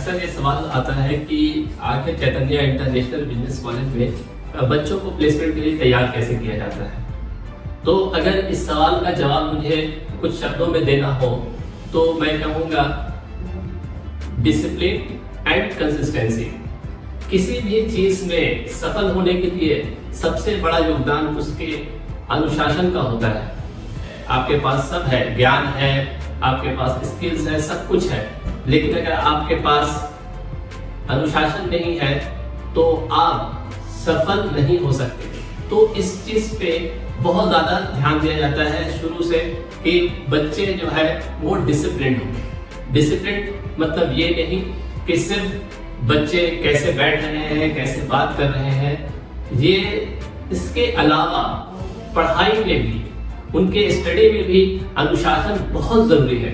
अक्सर ये सवाल आता है कि आखिर चैतन्य इंटरनेशनल बिजनेस कॉलेज में बच्चों को प्लेसमेंट के लिए तैयार कैसे किया जाता है। तो अगर इस सवाल का जवाब मुझे कुछ शब्दों में देना हो तो मैं कहूँगा डिसिप्लिन एंड कंसिस्टेंसी। किसी भी चीज में सफल होने के लिए सबसे बड़ा योगदान उसके अनुशासन का होता है। आपके पास सब है, ज्ञान है, आपके पास स्किल्स है, सब कुछ है, लेकिन अगर आपके पास अनुशासन नहीं है तो आप सफल नहीं हो सकते। तो इस चीज पे बहुत ज्यादा ध्यान दिया जाता है शुरू से कि बच्चे जो है वो डिसिप्लिन हो। डिसिप्लिन मतलब ये नहीं कि सिर्फ बच्चे कैसे बैठ रहे हैं, कैसे बात कर रहे हैं, ये इसके अलावा पढ़ाई में भी, उनके स्टडी में भी अनुशासन बहुत जरूरी है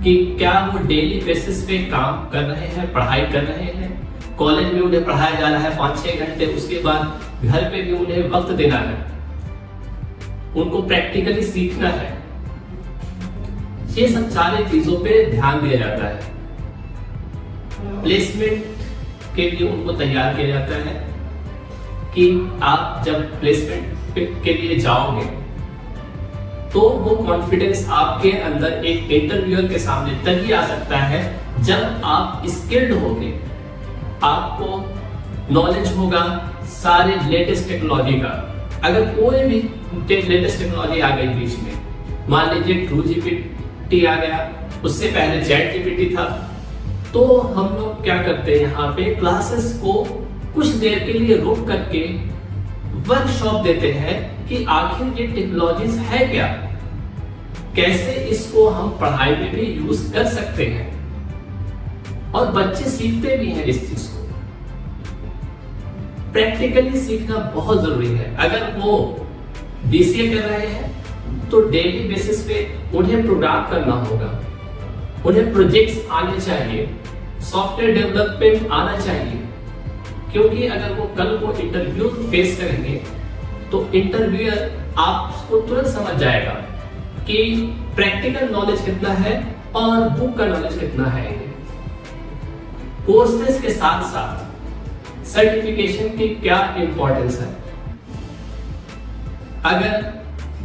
कि क्या वो डेली बेसिस पे काम कर रहे हैं, पढ़ाई कर रहे हैं। कॉलेज में उन्हें पढ़ाया जा रहा है 5-6 घंटे, उसके बाद घर पे भी उन्हें वक्त देना है, उनको प्रैक्टिकली सीखना है। ये सब सारी चीजों पे ध्यान दिया जाता है। प्लेसमेंट के लिए उनको तैयार किया जाता है कि आप जब प्लेसमेंट के लिए जाओगे तो वो कॉन्फिडेंस आपके अंदर एक इंटरव्यूअर के सामने तभी आ सकता है जब आप स्किल्ड होगे, आपको नॉलेज होगा सारे लेटेस्ट टेक्नोलॉजी का। अगर कोई भी लेटेस्ट टेक्नोलॉजी आ गई बीच में, मान लीजिए TrueGPT आ गया, उससे पहले ChatGPT था, तो हम लोग क्या करते हैं, यहाँ पे क्लासेस को कुछ देर के लिए रोक करके वर्कशॉप देते हैं कि आखिर ये टेक्नोलॉजीज है क्या, कैसे इसको हम पढ़ाई में भी यूज कर सकते हैं, और बच्चे सीखते भी हैं इस चीज को। प्रैक्टिकली सीखना बहुत जरूरी है। अगर वो BCA कर रहे हैं तो डेली बेसिस पे उन्हें प्रोग्राम करना होगा, उन्हें प्रोजेक्ट्स आने चाहिए, सॉफ्टवेयर डेवलपमेंट आना चाहिए, क्योंकि अगर वो कल को इंटरव्यू फेस करेंगे तो इंटरव्यूअर आपको तुरंत समझ जाएगा कि प्रैक्टिकल नॉलेज कितना है और बुक का नॉलेज कितना है। कोर्सेज के साथ साथ सर्टिफिकेशन की क्या इंपॉर्टेंस है। अगर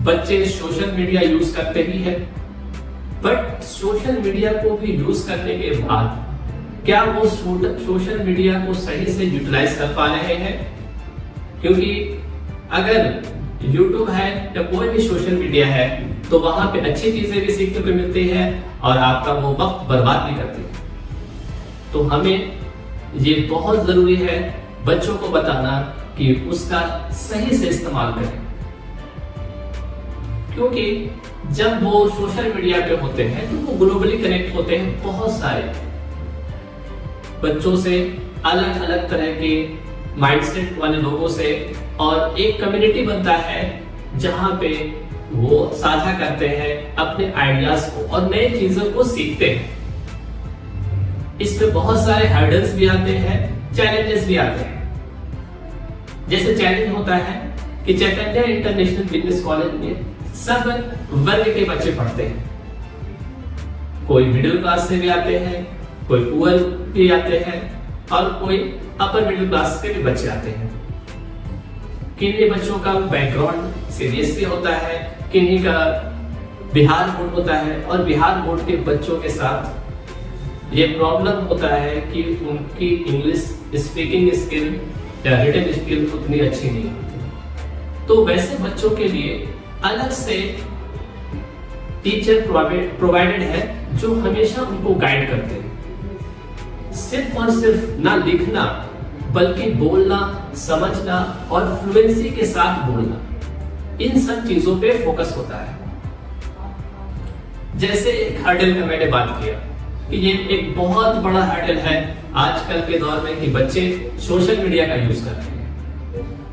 बच्चे सोशल मीडिया यूज करते ही है, बट सोशल मीडिया को भी यूज करने के बाद क्या वो सोशल मीडिया को सही से यूटिलाइज कर पा रहे हैं। क्योंकि अगर YouTube है या कोई भी सोशल मीडिया है तो वहां पे अच्छी चीजें भी सीखने को मिलती है और आपका वो वक्त बर्बाद नहीं करती। तो हमें ये बहुत जरूरी है बच्चों को बताना कि उसका सही से इस्तेमाल करें, क्योंकि जब वो सोशल मीडिया पे होते हैं तो वो ग्लोबली कनेक्ट होते हैं बहुत सारे बच्चों से, अलग अलग तरह के माइंडसेट वाले लोगों से, और एक कम्युनिटी बनता है जहां पे वो साझा करते हैं अपने आइडियाज को और नई चीजों को सीखते हैं। इसमें बहुत सारे हर्डल्स भी आते हैं, चैलेंजेस भी आते हैं। जैसे चैलेंज होता है कि चैतन्य इंटरनेशनल बिजनेस कॉलेज में सब वर्ग के बच्चे पढ़ते हैं। कोई मिडिल क्लास से भी आते हैं, कोई पुअर भी आते हैं, और कोई अपर मिडिल क्लास के भी बच्चे आते हैं। किन्हीं बच्चों का बैकग्राउंड सीबीएसई होता है, किन्हीं का बिहार बोर्ड होता है, और बिहार बोर्ड के बच्चों के साथ ये प्रॉब्लम होता है कि उनकी इंग्लिश स्पीकिंग स्किल या रिटन स्किल उतनी अच्छी नहीं होती। तो वैसे बच्चों के लिए अलग से टीचर प्रोवाइडेड है जो हमेशा उनको गाइड करते हैं। सिर्फ और सिर्फ ना लिखना बल्कि बोलना, समझना और फ्लुएंसी के साथ बोलना, इन सब चीजों पे फोकस होता है। जैसे एक हर्डल का मैंने बात किया कि ये एक बहुत बड़ा हर्डल है आजकल के दौर में कि बच्चे सोशल मीडिया का यूज कर रहे हैं,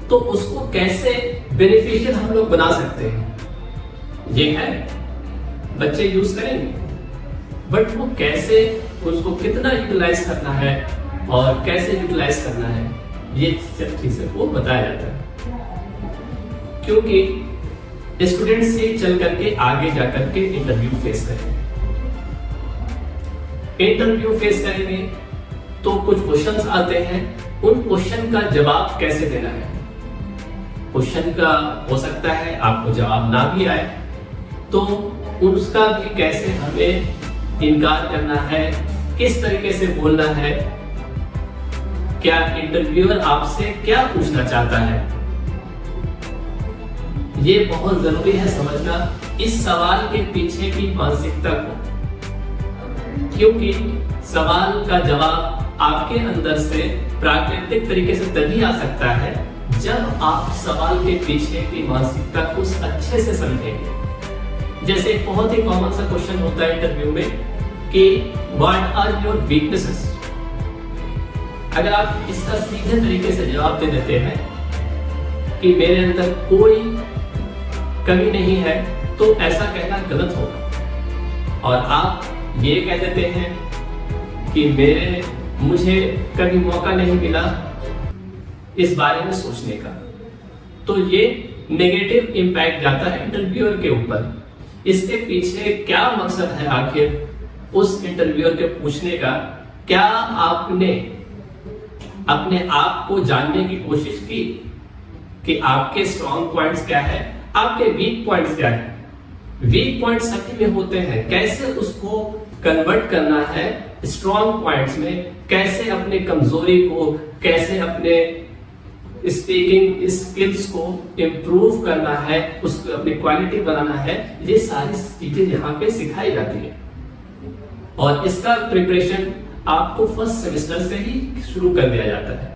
तो उसको कैसे बेनिफिशियल हम लोग बना सकते हैं। ये है बच्चे यूज करेंगे, बट वो कैसे, उसको कितना यूटिलाइज करना है और कैसे यूटिलाइज करना है, ये सब चीजें को बताया जाता है। क्योंकि स्टूडेंट से चल करके आगे जाकर के इंटरव्यू फेस करेंगे। इंटरव्यू फेस करेंगे तो कुछ क्वेश्चंस आते हैं, उन क्वेश्चन का जवाब कैसे देना है। क्वेश्चन का हो सकता है आपको जवाब ना भी आए, तो उसका भी कैसे हमें इनकार करना है, किस तरीके से बोलना है, क्या इंटरव्यूअर आपसे क्या पूछना चाहता है, ये बहुत जरूरी है समझना इस सवाल के पीछे की मानसिकता को, क्योंकि सवाल का जवाब आपके अंदर से प्राकृतिक तरीके से तभी आ सकता है जब आप सवाल के पीछे की मानसिकता को अच्छे से समझेंगे। जैसे एक बहुत ही कॉमन सा क्वेश्चन होता है इंटरव्यू में कि व्हाट आर योर वीकनेसेस। अगर आप इसका सीधे तरीके से जवाब दे देते हैं कि मेरे अंदर कोई कमी नहीं है, तो ऐसा कहना गलत होगा। और आप ये कह देते हैं कि मुझे कभी मौका नहीं मिला इस बारे में सोचने का, तो ये नेगेटिव इम्पैक्ट जाता है इंटरव्यूअर के ऊपर। इसके पीछे क्या मकसद है आखिर उस इंटरव्यूअर के पूछने का? क्या आपने अपने आप को जानने की कोशिश की कि आपके स्ट्रॉन्ग पॉइंट्स क्या है, आपके वीक पॉइंट्स क्या है? वीक पॉइंट्स सभी में होते हैं, कैसे उसको कन्वर्ट करना है स्ट्रॉन्ग पॉइंट्स में, कैसे अपने कमजोरी को, कैसे अपने स्पीकिंग स्किल्स को इम्प्रूव करना है, उसको अपनी क्वालिटी बनाना है, ये सारी चीजें यहाँ पे सिखाई जाती है। और इसका प्रिपरेशन आपको फर्स्ट सेमेस्टर से ही शुरू कर दिया जाता है।